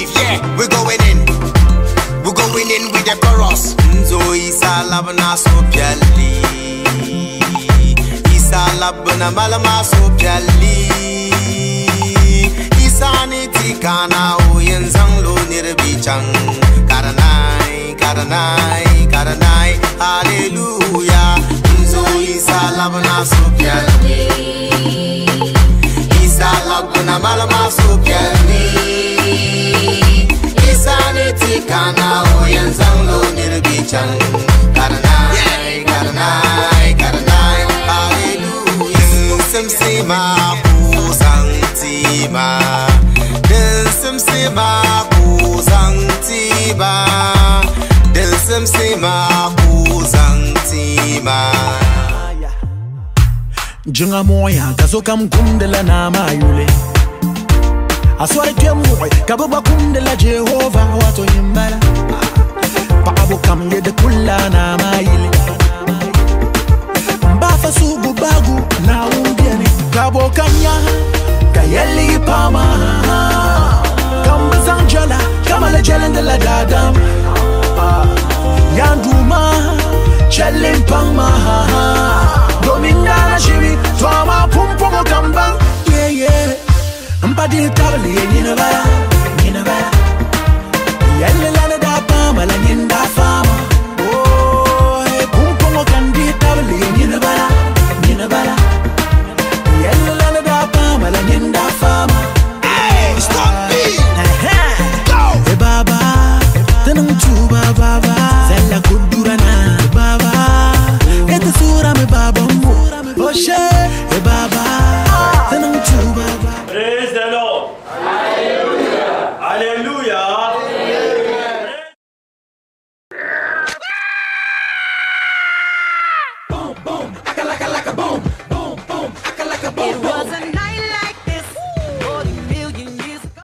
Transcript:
believe, yeah, we're going in. We're going in with the chorus. Nzo isa labna so piali. Isa labna malama so piali. Isa ni tikana o yenzang lo nirbichang. Karanai, karanai, karanai. Hallelujah. Nzo isa labna so piali. Isa labna malama so piali. Kana o yanzang lo nirbichan karanai karanai karanai hallelujah sim sima ku santima del sim sima ku santima del sim sima ku santima junga moya kazoka mkundela na mayule aswari temwe kababa kundela Jehova wato himbala paabo kamye de kullana mayile mbafa sugu bagu na ungiani kabo kanya kayeli pama kama zanjala kama lejelende la dadam yanduma chalimpama domingala shibi twama pumpomo kamba yeah yeah Mbadi tabli yinabaya